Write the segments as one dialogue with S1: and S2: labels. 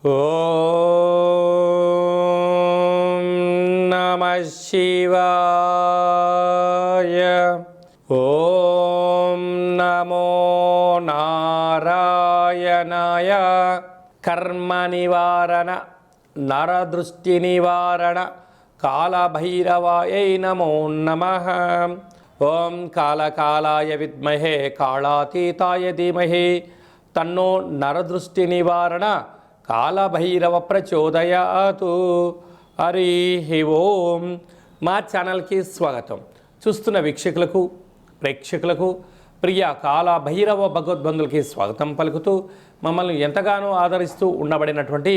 S1: ఓం నమః శివాయ. ఓం నమో నారాయణాయ. కర్మ నివారణ నరదృష్టి నివారణ కాళభైరవాయై నమో నమః. ఓం కాళకాలాయ విద్మహే కాళాతీతాయ ధీమహి తన్నో నరదృష్టి నివారణ కాళభైరవ ప్రచోదయాతు. హరి ఓం. మా ఛానల్కి స్వాగతం. చూస్తున్న వీక్షకులకు ప్రేక్షకులకు ప్రియ కాళభైరవ భగవద్బంధులకి స్వాగతం పలుకుతూ మమ్మల్ని ఎంతగానో ఆదరిస్తూ ఉండబడినటువంటి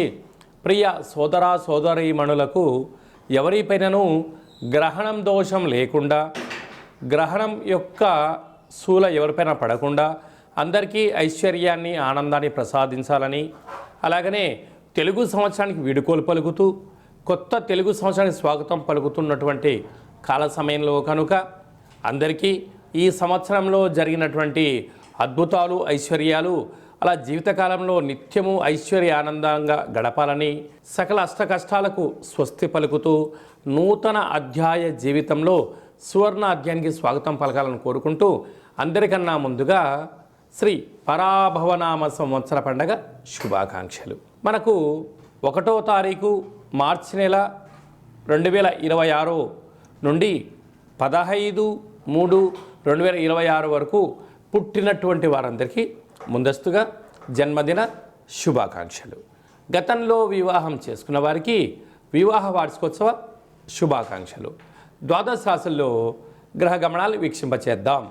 S1: ప్రియ సోదర సోదరీమణులకు ఎవరిపైనను గ్రహణం దోషం లేకుండా, గ్రహణం యొక్క శూల ఎవరిపైన పడకుండా అందరికీ ఐశ్వర్యాన్ని ఆనందాన్ని ప్రసాదించాలని, అలాగనే తెలుగు సంవత్సరానికి వీడుకోలు పలుకుతూ కొత్త తెలుగు సంవత్సరానికి స్వాగతం పలుకుతున్నటువంటి కాల సమయంలో కనుక అందరికీ ఈ సంవత్సరంలో జరిగినటువంటి అద్భుతాలు ఐశ్వర్యాలు అలా జీవితకాలంలో నిత్యము ఐశ్వర్య ఆనందంగా గడపాలని, సకల అష్ట కష్టాలకు స్వస్తి పలుకుతూ నూతన అధ్యాయ జీవితంలో సువర్ణ అధ్యాయానికి స్వాగతం పలకాలని కోరుకుంటూ అందరికన్నా ముందుగా శ్రీ పరాభవనామ సంవత్సర పండగ శుభాకాంక్షలు. మనకు 1వ తారీఖు మార్చి నెల 2026 నుండి 15/3/2026 వరకు పుట్టినటువంటి వారందరికీ ముందస్తుగా జన్మదిన శుభాకాంక్షలు. గతంలో వివాహం చేసుకున్న వారికి వివాహ వార్షికోత్సవ శుభాకాంక్షలు. ద్వాదశ రాశుల్లో గ్రహ గమనాలు వీక్షింపచేద్దాం.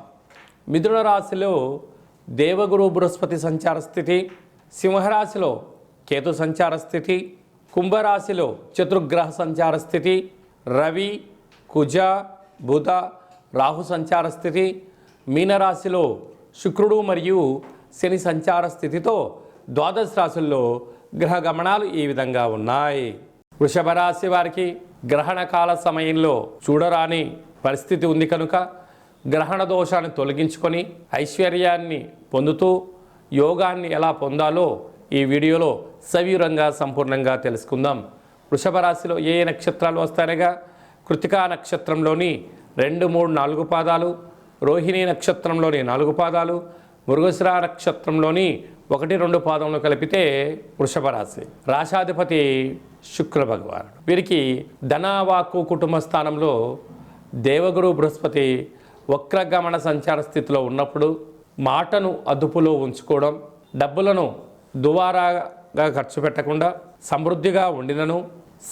S1: మిథున రాశిలో దేవగురు బృహస్పతి సంచార స్థితి, సింహరాశిలో కేతు సంచార స్థితి, కుంభరాశిలో చతుర్గ్రహ సంచార స్థితి, రవి కుజ బుధ రాహు సంచార స్థితి, మీనరాశిలో శుక్రుడు మరియు శని సంచార స్థితితో ద్వాదశ రాశుల్లో గ్రహ గమనాలు ఈ విధంగా ఉన్నాయి. వృషభ రాశి వారికి గ్రహణ కాల సమయంలో చూడరాని పరిస్థితి ఉంది కనుక గ్రహణ దోషాన్ని తొలగించుకొని ఐశ్వర్యాన్ని పొందుతూ యోగాన్ని ఎలా పొందాలో ఈ వీడియోలో సవివరంగా సంపూర్ణంగా తెలుసుకుందాం. వృషభ రాశిలో ఏ నక్షత్రాలు వస్తాయనగా కృతికా నక్షత్రంలోని 2, 3, 4 పాదాలు, రోహిణి నక్షత్రంలోని 4 పాదాలు, మృగశిర నక్షత్రంలోని 1, 2 పాదములు కలిపితే వృషభ రాశి. రాశాధిపతి శుక్ర భగవానుడు. వీరికి ధనవాక్కు కుటుంబ స్థానంలో దేవగురు బృహస్పతి వక్రగమన సంచార స్థితిలో ఉన్నప్పుడు మాటను అదుపులో ఉంచుకోవడం, డబ్బులను దువారాగా ఖర్చు పెట్టకుండా సమృద్ధిగా ఉండినను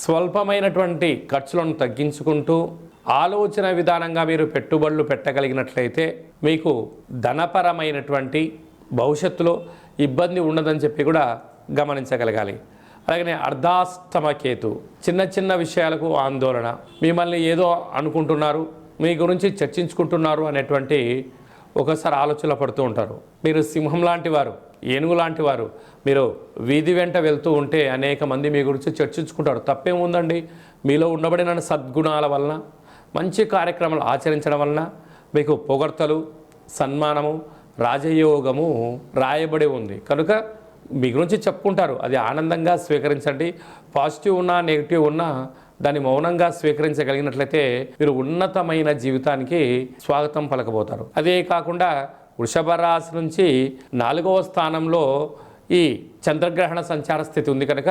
S1: స్వల్పమైనటువంటి ఖర్చులను తగ్గించుకుంటూ ఆలోచన విధానంగా మీరు పెట్టుబడులు పెట్టగలిగినట్లయితే మీకు ధనపరమైనటువంటి భవిష్యత్తులో ఇబ్బంది ఉండదని చెప్పి కూడా గమనించగలగాలి. అలాగనే అర్ధాష్టమ కేతు చిన్న చిన్న విషయాలకు ఆందోళన, మిమ్మల్ని ఏదో అనుకుంటున్నారు, మీ గురించి చర్చించుకుంటున్నారు అనేటువంటి ఒకసారి ఆలోచనలు పడుతూ ఉంటారు. మీరు సింహం లాంటి వారు, ఏనుగు లాంటి వారు. మీరు వీధి వెంట వెళ్తూ ఉంటే అనేక మంది మీ గురించి చర్చించుకుంటారు. తప్పేముందండి? మీలో ఉండబడిన సద్గుణాల వలన, మంచి కార్యక్రమాలు ఆచరించడం వలన మీకు పొగడ్తలు, సన్మానము, రాజయోగము రాయబడి ఉంది కనుక మీ గురించి చెప్పుకుంటారు. అది ఆనందంగా స్వీకరించండి. పాజిటివ్ ఉన్నా నెగిటివ్ ఉన్నా దాన్ని మౌనంగా స్వీకరించగలిగినట్లయితే మీరు ఉన్నతమైన జీవితానికి స్వాగతం పలకబోతారు. అదే కాకుండా వృషభ రాశి నుంచి 4వ స్థానంలో ఈ చంద్రగ్రహణ సంచార స్థితి ఉంది కనుక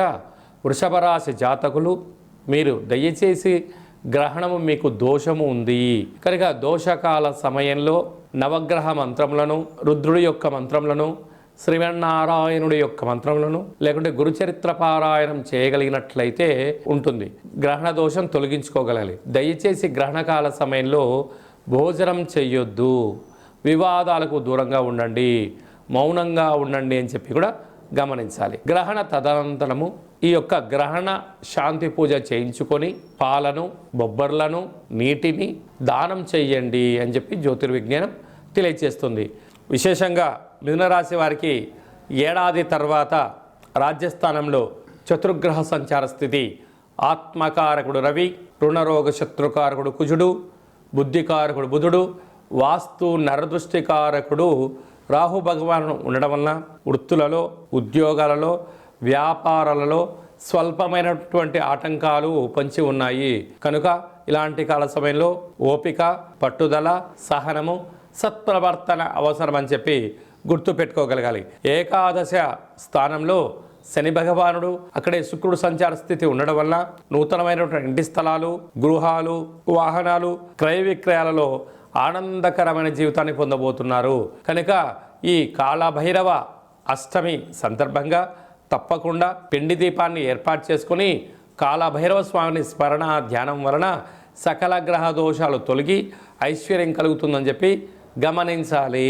S1: వృషభ రాశి జాతకులు మీరు దయచేసి గ్రహణము మీకు దోషము ఉంది కనుక దోషకాల సమయంలో నవగ్రహ మంత్రములను, రుద్రుడి యొక్క మంత్రములను, శ్రీమన్నారాయణుడి యొక్క మంత్రములను లేకుంటే గురుచరిత్ర పారాయణం చేయగలిగినట్లయితే ఉంటుంది. గ్రహణ దోషం తొలగించుకోగలగాలి. దయచేసి గ్రహణకాల సమయంలో భోజనం చెయ్యొద్దు, వివాదాలకు దూరంగా ఉండండి, మౌనంగా ఉండండి అని చెప్పి కూడా గమనించాలి. గ్రహణ తదనంతరము ఈ యొక్క గ్రహణ శాంతి పూజ చేయించుకొని పాలను, బొబ్బర్లను, నీటిని దానం చెయ్యండి అని చెప్పి జ్యోతిర్విజ్ఞానం తెలియజేస్తుంది. విశేషంగా మిథున రాశి వారికి ఏడాది తర్వాత రాజ్యస్థానంలో చతుర్గ్రహ సంచార స్థితి, ఆత్మకారకుడు రవి, రుణరోగ శత్రుకారకుడు కుజుడు, బుద్ధికారకుడు బుధుడు, వాస్తు నరదృష్టికారకుడు రాహు భగవాను ఉండడం వలన వృత్తులలో, ఉద్యోగాలలో వ్యాపారాలలో స్వల్పమైనటువంటి ఆటంకాలు పొంచి ఉన్నాయి కనుక ఇలాంటి కాల సమయంలో ఓపిక, పట్టుదల, సహనము, సత్ప్రవర్తన అవసరం అని చెప్పి గుర్తు పెట్టుకోగలగాలి. ఏకాదశ స్థానంలో శని భగవానుడు, అక్కడే శుక్రుడు సంచార స్థితి ఉండడం వల్ల నూతనమైనటువంటి ఇంటి స్థలాలు, గృహాలు, వాహనాలు, క్రయ విక్రయాలలో ఆనందకరమైన జీవితాన్ని పొందబోతున్నారు. కనుక ఈ కాళభైరవ అష్టమి సందర్భంగా తప్పకుండా పిండి దీపాన్ని ఏర్పాటు చేసుకుని కాళభైరవ స్వామిని స్మరణ ధ్యానం వలన సకల గ్రహ దోషాలు తొలగి ఐశ్వర్యం కలుగుతుందని చెప్పి గమనించాలి.